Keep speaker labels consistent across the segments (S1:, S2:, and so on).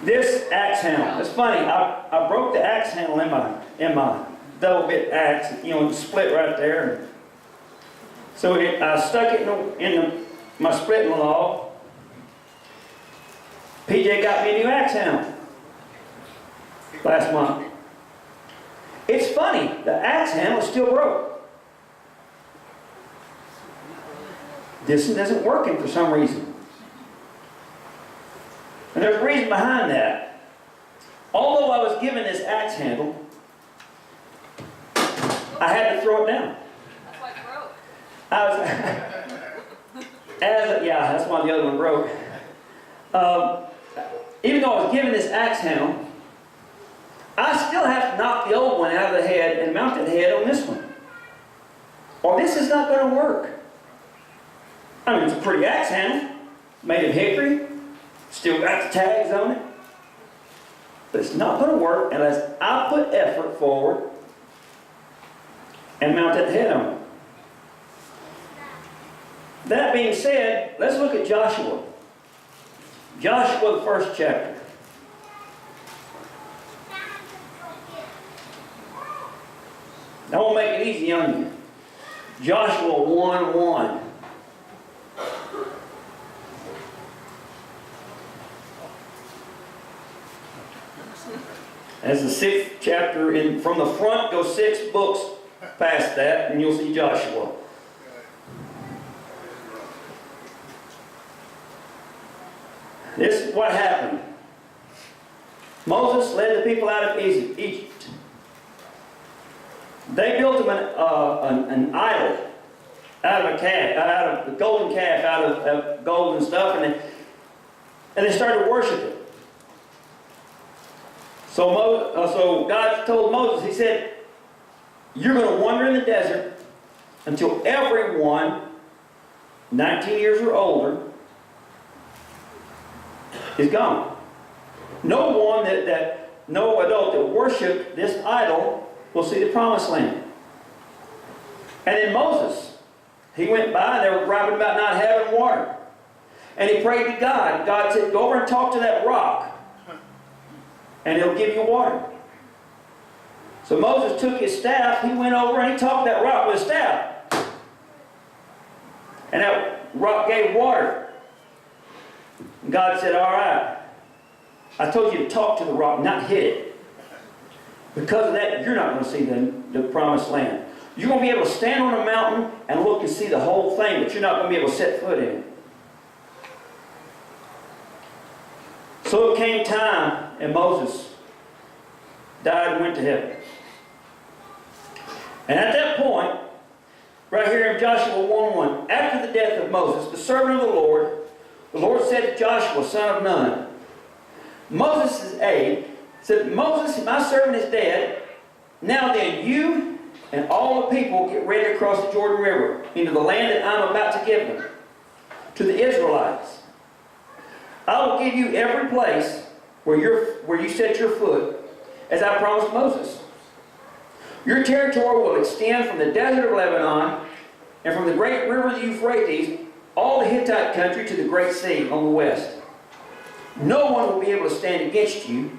S1: This axe handle. It's funny. I broke the axe handle in my double bit axe. You know, the split right there. So I stuck it in my splitting log. PJ got me a new axe handle last month. It's funny. The axe handle is still broke. This isn't working for some reason. And there's a reason behind that. Although I was given this axe handle, I had to throw it down.
S2: That's why it broke.
S1: That's why the other one broke. Even though I was given this axe handle, I still have to knock the old one out of the head and mount the head on this one. Or this is not going to work. I mean, it's a pretty axe handle, made of hickory, still got the tags on it. But it's not going to work unless I put effort forward and mount that head on it. That being said, let's look at Joshua. Joshua, the first chapter. I won't make it easy on you. Joshua 1:1. As the 6th chapter, from the front, go 6 books past that, and you'll see Joshua. This is what happened. Moses led the people out of Egypt. They built them an idol out of a calf, out of a golden calf, out of gold and stuff, and they started worshiping. So God told Moses, He said, you're going to wander in the desert until everyone 19 years or older is gone. No one no adult that worshiped this idol will see the promised land. And then Moses, he went by and they were griping about not having water. And he prayed to God. God said, go over and talk to that rock, and it'll give you water. So Moses took his staff, he went over and he talked to that rock with his staff. And that rock gave water. And God said, all right, I told you to talk to the rock, not hit it. Because of that, you're not going to see the promised land. You're going to be able to stand on a mountain and look and see the whole thing, but you're not going to be able to set foot in it. So it came time, and Moses died and went to heaven. And at that point, right here in Joshua 1:1, after the death of Moses, the servant of the Lord said to Joshua, son of Nun, Moses' aide, said, Moses, my servant is dead. Now then, you and all the people get ready to cross the Jordan River into the land that I'm about to give them, to the Israelites. I will give you every place where you set your foot, as I promised Moses. Your territory will extend from the desert of Lebanon and from the great river the Euphrates, all the Hittite country to the great sea on the west. No one will be able to stand against you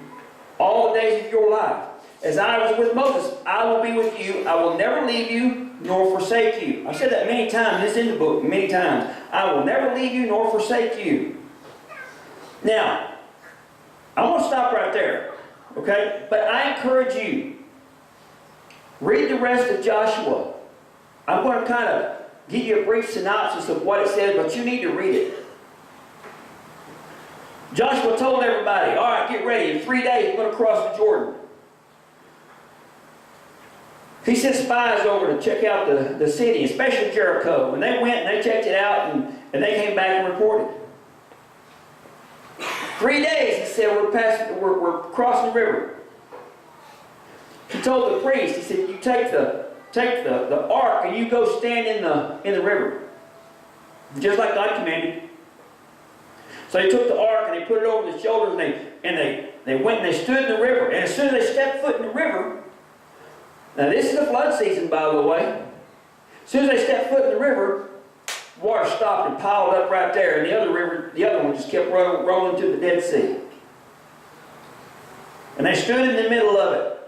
S1: all the days of your life. As I was with Moses, I will be with you. I will never leave you nor forsake you. I've said that many times. It's in the book many times. I will never leave you nor forsake you. Now, I want to stop right there. Okay? But I encourage you, read the rest of Joshua. I'm going to kind of give you a brief synopsis of what it says, but you need to read it. Joshua told everybody, all right, get ready. In 3 days, we're going to cross the Jordan. He sent spies over to check out the city, especially Jericho. And they went and they checked it out, and they came back and reported. 3 days, he said, we're crossing the river. He told the priest, he said, you take the ark and you go stand in the river. Just like God commanded. So they took the ark and they put it over their shoulders, and they went and they stood in the river. And as soon as they stepped foot in the river, now this is the flood season, by the way. As soon as they stepped foot in the river, water stopped and piled up right there, and the other one just kept rolling to the Dead Sea. And they stood in the middle of it.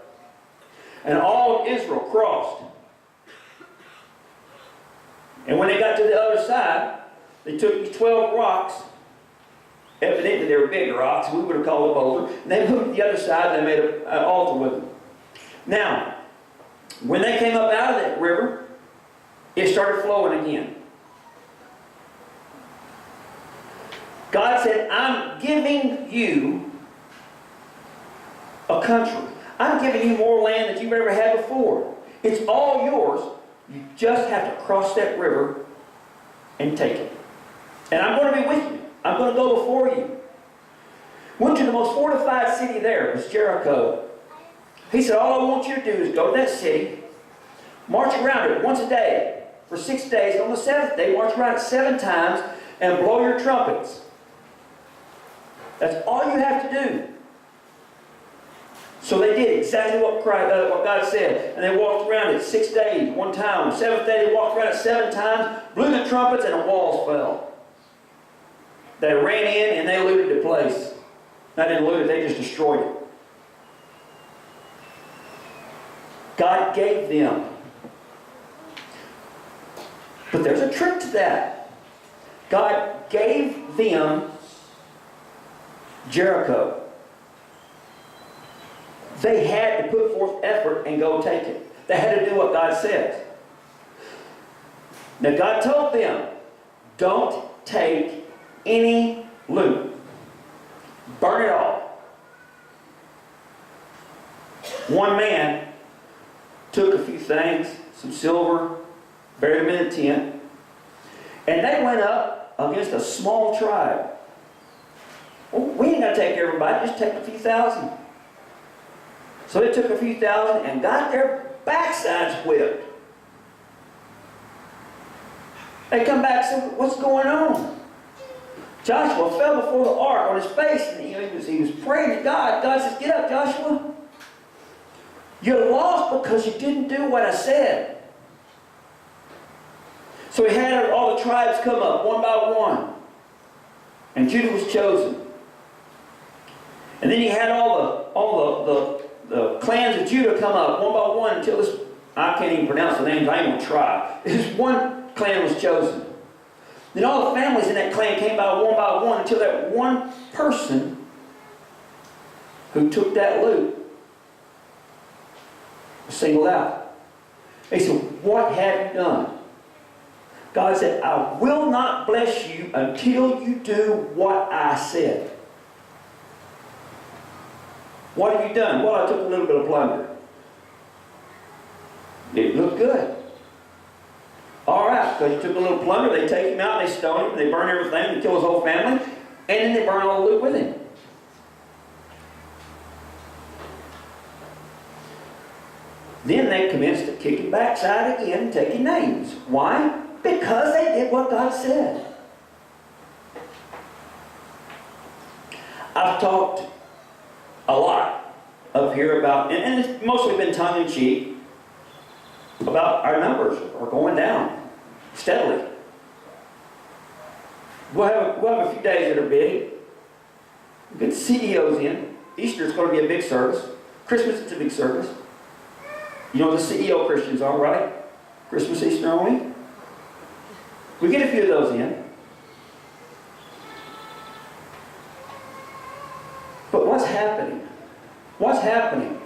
S1: And all of Israel crossed. And when they got to the other side, they took these 12 rocks. Evidently they were big rocks. We would have called them boulder. And they moved to the other side and they made an altar with them. Now, when they came up out of that river, it started flowing again. God said, I'm giving you a country. I'm giving you more land than you've ever had before. It's all yours. You just have to cross that river and take it. And I'm going to be with you. I'm going to go before you. Went to the most fortified city there. It was Jericho. He said, all I want you to do is go to that city, march around it once a day for 6 days. And on the 7th day, march around it 7 times and blow your trumpets. That's all you have to do. So they did exactly what God said. And they walked around it 6 days, one time. On the 7th day, they walked around it 7 times, blew the trumpets, and the walls fell. They ran in and they looted the place. They didn't loot it, they just destroyed it. God gave them. But there's a trick to that. God gave them Jericho. They had to put forth effort and go take it. They had to do what God said. Now God told them, don't take any loot. Burn it all. One man took a few things, some silver, buried them in a tent, and they went up against a small tribe. Well, we ain't going to take everybody, just take a few thousand. So they took a few thousand and got their backsides whipped. They come back and said, what's going on? Joshua fell before the ark on his face, and he was praying to God. God says, get up, Joshua. You're lost because you didn't do what I said. So he had all the tribes come up one by one. And Judah was chosen. And then he had all the clans of Judah come up one by one until this, I can't even pronounce the names, I ain't going to try. This one clan was chosen. Then all the families in that clan came by one until that one person who took that loot was singled out. They said, what have you done? God said, I will not bless you until you do what I said. What have you done? Well, I took a little bit of plunder. It looked good. All right, because you took a little plunder, they take him out, they stone him, they burn everything, they kill his whole family, and then they burn all the loot with him. Then they commenced to kick him backside again and taking names. Why? Because they did what God said. I've talked a lot up here about, and it's mostly been tongue-in-cheek, about our numbers are going down steadily. We'll have a few days that are big. We'll get the CEOs in. Easter is going to be a big service. Christmas is a big service. You know what the CEO Christians are, right? Christmas, Easter only. We get a few of those in. But what's happening? What's happening?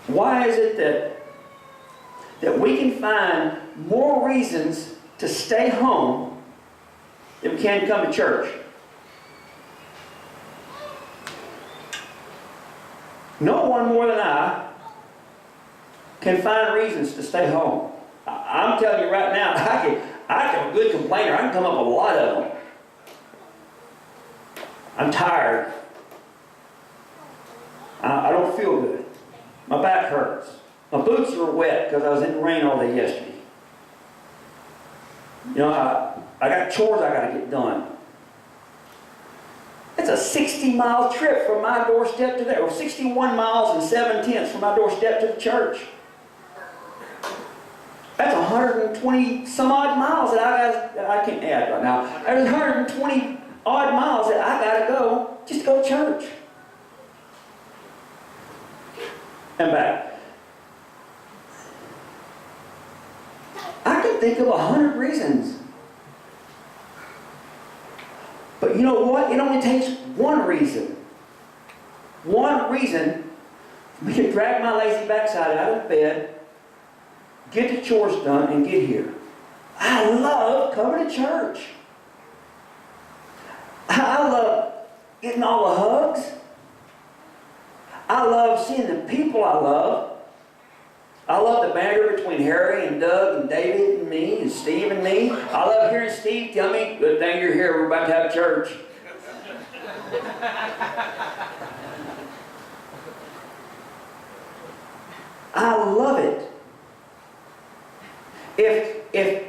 S1: Why is it that we can find more reasons to stay home than we can come to church? No one more than I can find reasons to stay home. I'm telling you right now, I'm a good complainer. I can come up with a lot of them. I'm tired. I don't feel good. My back hurts. My boots are wet because I was in the rain all day yesterday. You know, I got chores I got to get done. It's a 60-mile trip from my doorstep to there. Or 61 miles and 7/10 from my doorstep to the church. That's 120 some odd miles that I can't add right now. There's 120 odd miles that I got to go just to go to church. and back. I can think of 100 reasons. But you know what? It only takes one reason. One reason for me to drag my lazy backside out of bed, get the chores done, and get here. I love coming to church. I love getting all the hugs. I love seeing the people I love. I love the banter between Harry and Doug and David and me and Steve and me. I love hearing Steve tell me, "Good thing you're here, we're about to have church." I love it. If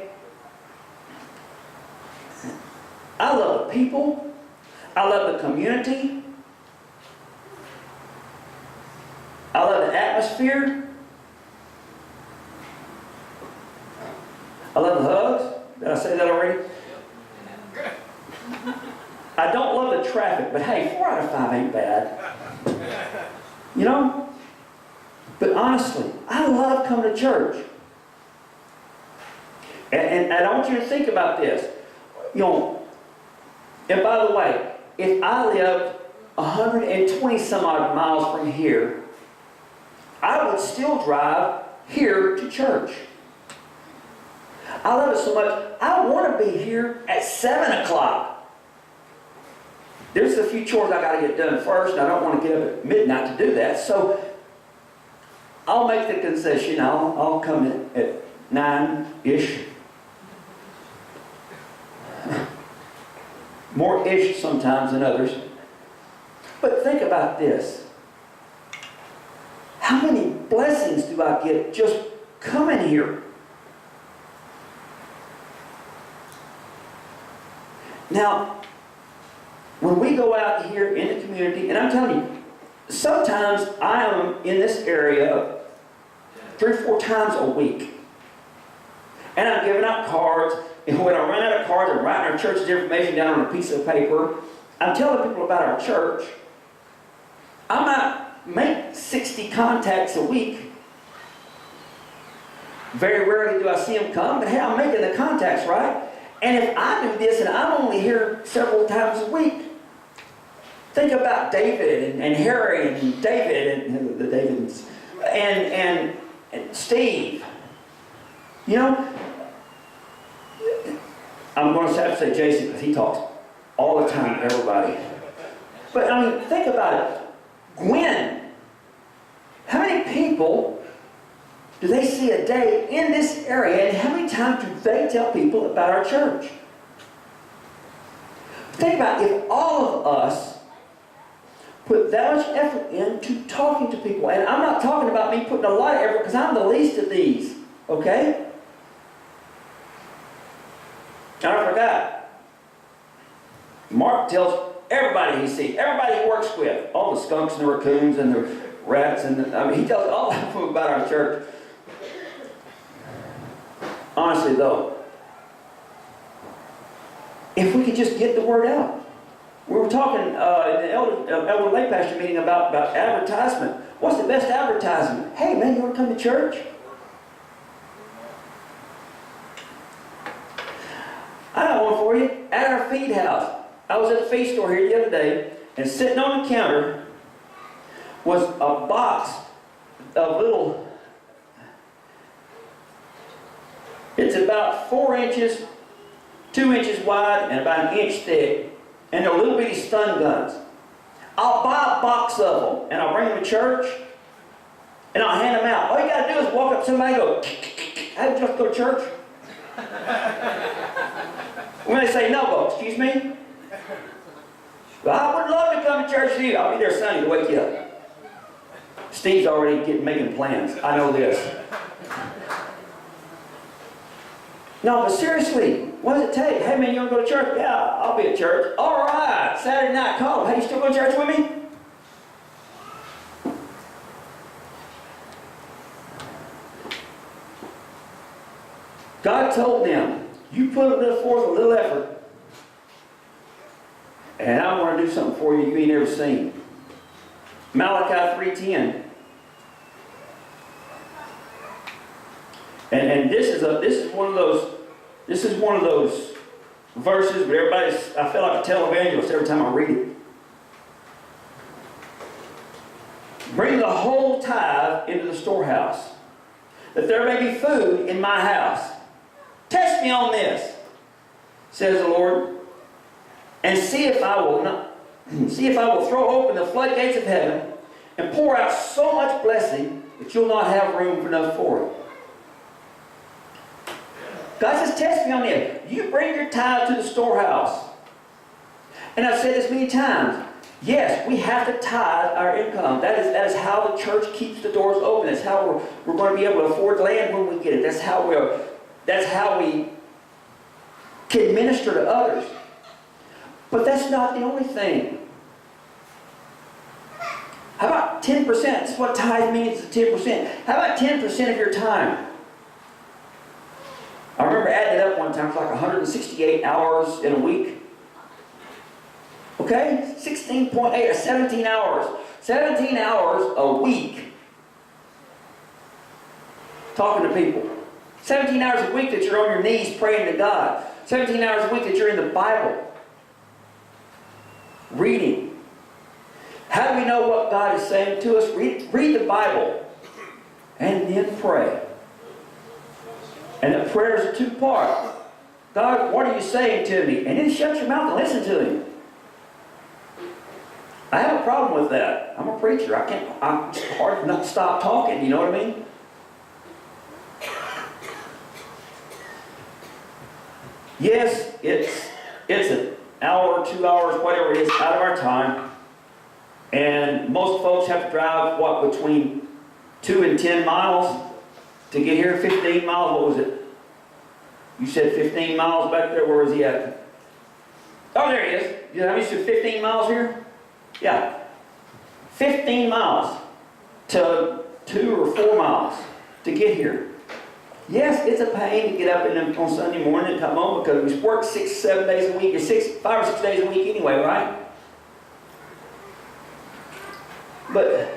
S1: I love the people, I love the community, I love the atmosphere, I love the hugs. Did I say that already? I don't love the traffic, but hey, 4 out of 5 ain't bad. You know? But honestly, I love coming to church. And I want you to think about this. You know, and by the way, if I lived 120 some odd miles from here, I would still drive here to church. I love it so much, I want to be here at 7 o'clock. There's a few chores I got to get done first, and I don't want to get up at midnight to do that. So I'll make the concession. I'll come in at 9-ish. More ish sometimes than others. But think about this. How many blessings do I get just coming here? Now, when we go out here in the community, and I'm telling you, sometimes I am in this area 3 or 4 times a week. And I'm giving out cards. And when I run out of cards, I'm writing our church's information down on a piece of paper. I'm telling people about our church. I might make 60 contacts a week. Very rarely do I see them come, but hey, I'm making the contacts, right? And if I do this and I'm only here several times a week, think about David and Harry and David and the Davids and Steve. You know, I'm going to have to say Jason because he talks all the time to everybody. But I mean, think about it. Gwen, how many people do they see a day in this area, and how many times do they tell people about our church? Think about if all of us put that much effort into talking to people, and I'm not talking about me putting a lot of effort because I'm the least of these, okay? And I forgot. Mark tells everybody he sees, everybody he works with, all the skunks and the raccoons and the rats, he tells all of them about our church. Honestly, though, if we could just get the word out. We were talking in the elder lay pastor meeting about advertisement. What's the best advertisement? Hey, man, you want to come to church? I got one for you. At our feed house. I was at the feed store here the other day, and sitting on the counter was a box of little... It's about 4 inches, 2 inches wide, and about 1 inch thick. And they're little bitty stun guns. I'll buy a box of them, and I'll bring them to church, and I'll hand them out. All you got to do is walk up to somebody and go, "Hey, would you like to go to church?" When they say no, go, "Excuse me?" "Well, I would love to come to church with you. I'll be there Sunday to wake you up." Steve's already making plans. I know this. No, but seriously, what does it take? "Hey, man, you want to go to church?" "Yeah, I'll be at church." "All right, Saturday night, call them. Hey, you still go to church with me?" God told them, you put forth a little effort, and I'm going to do something for you you ain't never seen. Malachi 3:10. And this is one of those verses where I feel like a televangelist every time I read it. Bring the whole tithe into the storehouse, that there may be food in my house. Test me on this, says the Lord, and see if I will throw open the floodgates of heaven and pour out so much blessing that you'll not have room enough for it. God says, test me on this. You bring your tithe to the storehouse. And I've said this many times. Yes, we have to tithe our income. That is how the church keeps the doors open. That's how we're going to be able to afford land when we get it. That's how we can minister to others. But that's not the only thing. How about 10%? That's what tithe means, is 10%. How about 10% of your time? I remember adding it up one time. It's like 168 hours in a week. Okay? 16.8 or 17 hours. 17 hours a week talking to people. 17 hours a week that you're on your knees praying to God. 17 hours a week that you're in the Bible. Reading. How do we know what God is saying to us? Read the Bible. And then pray. And the prayers are two-part. God, what are you saying to me? And then shut your mouth and listen to Him. I have a problem with that. I'm a preacher. It's hard not to stop talking. You know what I mean? Yes, it's an hour, 2 hours, whatever it is, out of our time. And most folks have to drive, between 2 and 10 miles to get here. 15 miles, what was it? You said 15 miles back there. Where was he at? Oh, there he is. You know how many said 15 miles here? Yeah. 15 miles to 2 or 4 miles to get here. Yes, it's a pain to get up on Sunday morning and come home because we work 6, 7 days a week, or 5 or 6 days a week anyway, right? But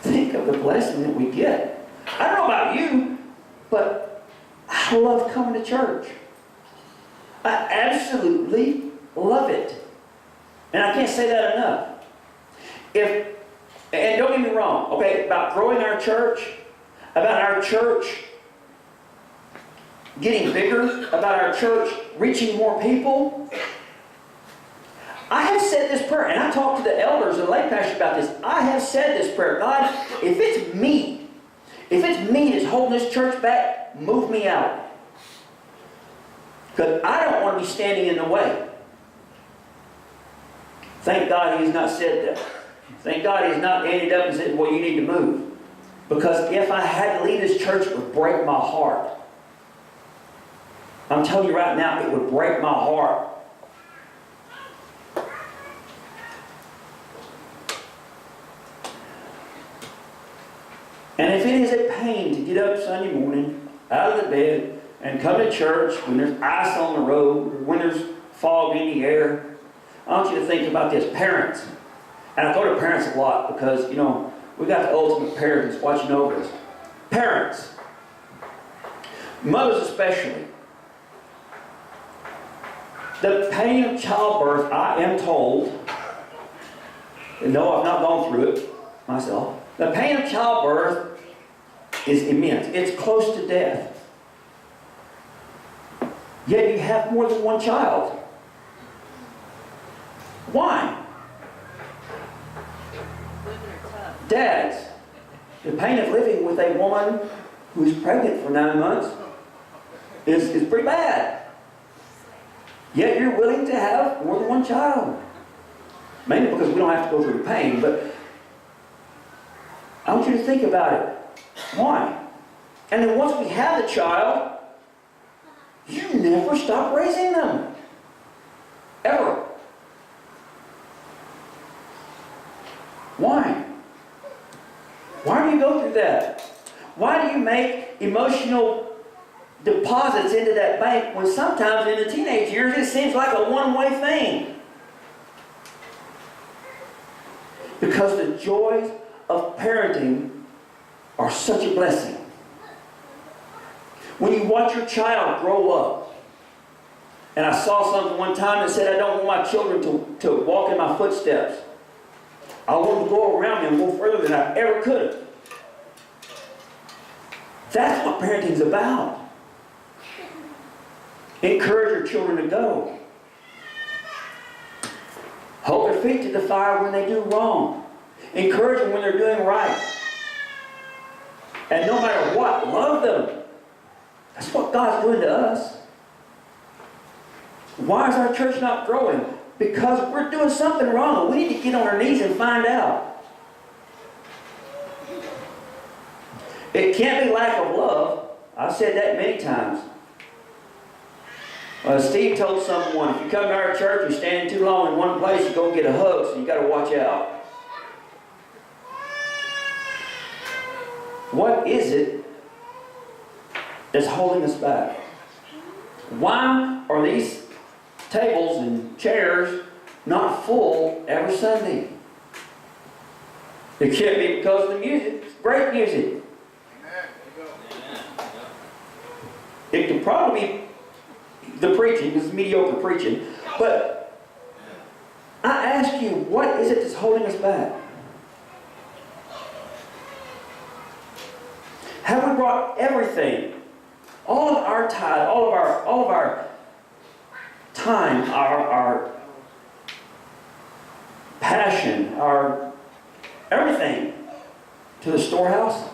S1: think of the blessing that we get. I don't know about you, but I love coming to church. I absolutely love it. And I can't say that enough. And don't get me wrong, okay, about growing our church, about our church getting bigger, about our church reaching more people, I have said this prayer, and I talked to the elders and lay pastors about this. I have said this prayer. God, if it's me that's holding this church back, move me out. Because I don't want to be standing in the way. Thank God He has not said that. Thank God He has not ended up and said, well, you need to move. Because if I had to leave this church, it would break my heart. I'm telling you right now, it would break my heart. And if it is a pain to get up Sunday morning, out of the bed, and come to church when there's ice on the road, when there's fog in the air, I want you to think about this. Parents. And I go to parents a lot because, we got the ultimate parents watching over us. Parents. Mothers especially. The pain of childbirth, I am told, and no, I've not gone through it myself. The pain of childbirth is immense. It's close to death. Yet you have more than one child. Why? Dads, the pain of living with a woman who's pregnant for 9 months is pretty bad. Yet you're willing to have more than one child. Mainly because we don't have to go through the pain, but I want you to think about it. Why? And then once we have the child, you never stop raising them. Ever. Why? Why do you go through that? Why do you make emotional deposits into that bank when sometimes in the teenage years it seems like a one-way thing? Because the joys of parenting are such a blessing. When you watch your child grow up, and I saw something one time that said, I don't want my children to walk in my footsteps. I want them to go around me and go further than I ever could have. That's what parenting's about. Encourage your children to go. Hold their feet to the fire when they do wrong. Encourage them when they're doing right. And no matter what, love them. That's what God's doing to us. Why is our church not growing? Because we're doing something wrong. We need to get on our knees and find out. It can't be lack of love. I've said that many times. Steve told someone, if you come to our church, you're standing too long in one place, you go get a hug, so you got to watch out. What is it that's holding us back? Why are these tables and chairs not full every Sunday? It can't be because of the music. It's great music. It could probably be the preaching, because it's mediocre preaching. But I ask you, what is it that's holding us back? Have we brought everything, all of our tithe, all of our time, our passion, our everything to the storehouse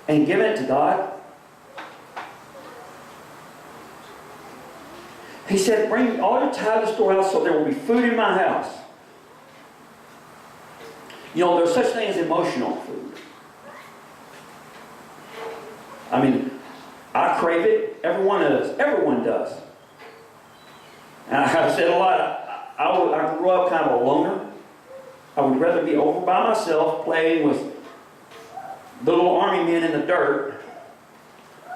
S1: and given it to God? He said, bring all your tithe to the storehouse so there will be food in my house. You know, there's such thing as emotional food. I mean, I crave it. Everyone does. Everyone does. And I've said a lot. I grew up kind of a loner. I would rather be over by myself playing with the little army men in the dirt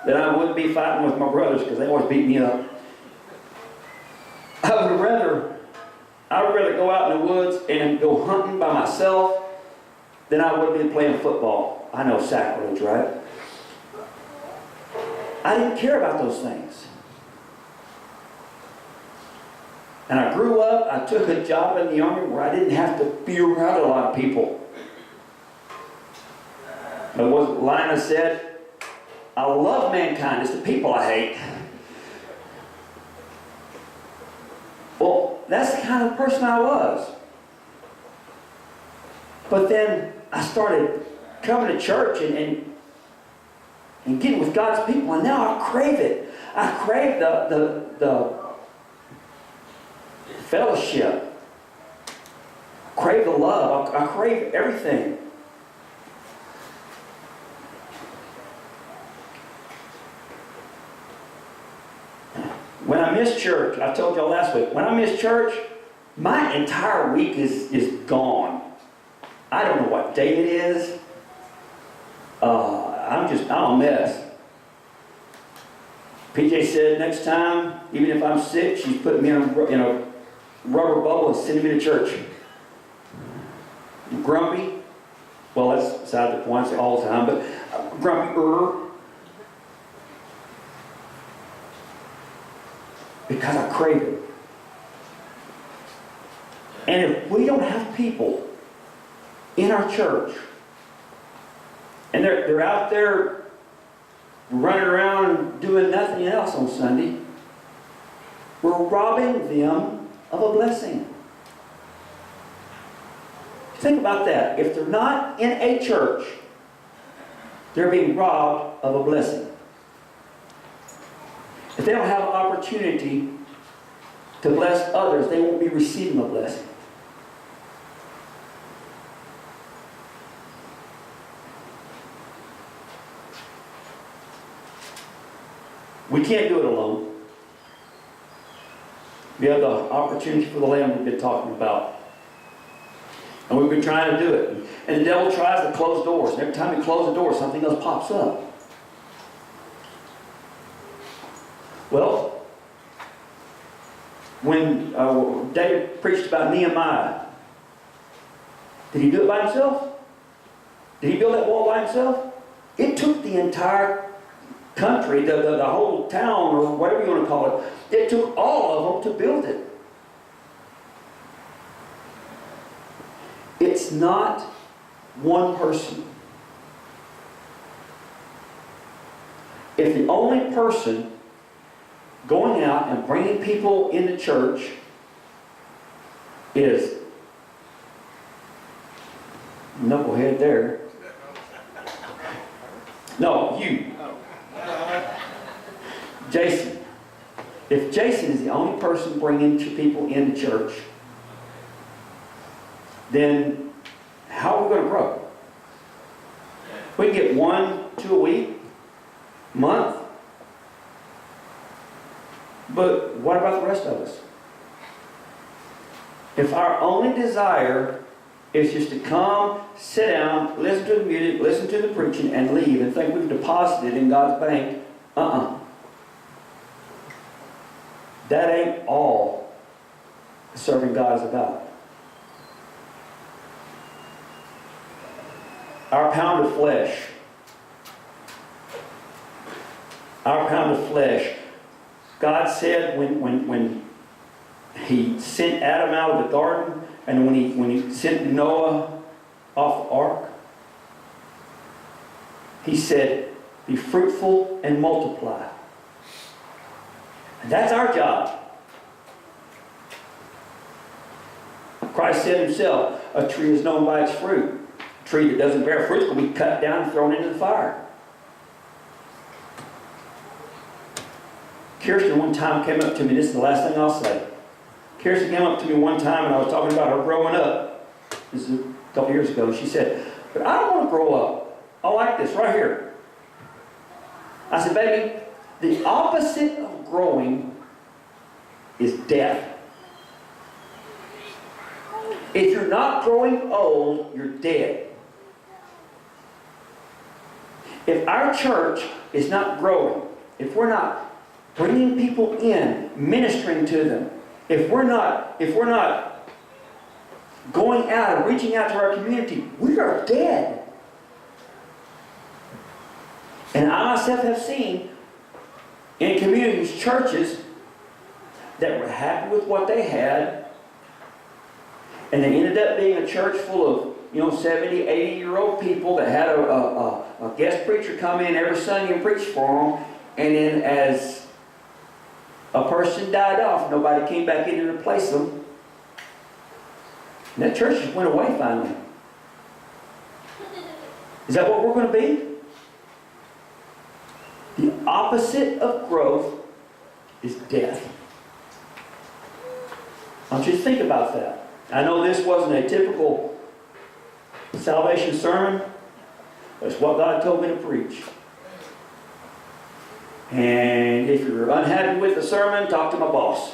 S1: than I would be fighting with my brothers, because they always beat me up. I would rather go out in the woods and go hunting by myself than I would be playing football. I know, sacrilege, right? I didn't care about those things. And I grew up, I took a job in the army where I didn't have to be around a lot of people. But what Lina said, I love mankind, it's the people I hate. Well, that's the kind of person I was. But then I started coming to church and getting with God's people, and now I crave it. I crave the fellowship. I crave the love. I crave everything. When I miss church, I told y'all last week, when I miss church, my entire week is gone. I don't know what day it is. I'm a mess. PJ said next time, even if I'm sick, she's putting me in a rubber bubble and sending me to church. I'm grumpy. Well, that's beside the point, all the time, but grumpy. Because I crave it. And if we don't have people in our church, and they're out there running around doing nothing else on Sunday, we're robbing them of a blessing. Think about that. If they're not in a church, they're being robbed of a blessing. If they don't have an opportunity to bless others, they won't be receiving a blessing. We can't do it alone. We have the opportunity for the Lamb we've been talking about. And we've been trying to do it. And the devil tries to close doors. And every time he closes a door, something else pops up. Well, when David preached about Nehemiah, did he do it by himself? Did he build that wall by himself? It took the entire country, the whole town, or whatever you want to call it. It took all of them to build it. It's not one person. If the only person going out and bringing people into church is knucklehead there. No, you. Jason. If Jason is the only person bringing people into church, then how are we going to grow? We can get 1, 2 a week, month. But what about the rest of us? If our only desire is just to come, sit down, listen to the music, listen to the preaching, and leave, and think we've deposited in God's bank, that ain't all serving God is about. Our pound of flesh. Our pound of flesh. God said when He sent Adam out of the garden, and when he sent Noah off the ark, He said, be fruitful and multiply. And that's our job. Christ said Himself, a tree is known by its fruit. A tree that doesn't bear fruit will be cut down and thrown into the fire. Kirsten one time came up to me, this is the last thing I'll say. Kirsten came up to me one time and I was talking about her growing up. This is a couple years ago. She said, but I don't want to grow up. I like this right here. I said, baby, the opposite of growing is death. If you're not growing old, you're dead. If our church is not growing, if we're not bringing people in, ministering to them, if we're not going out and reaching out to our community, we are dead. And I myself have seen in communities, churches that were happy with what they had, and they ended up being a church full of 70, 80-year-old people that had a guest preacher come in every Sunday and preach for them, and then as a person died off, nobody came back in to replace them. And that church just went away finally. Is that what we're going to be? The opposite of growth is death. I want you to think about that. I know this wasn't a typical salvation sermon, but it's what God told me to preach. And if you're unhappy with the sermon, talk to my boss.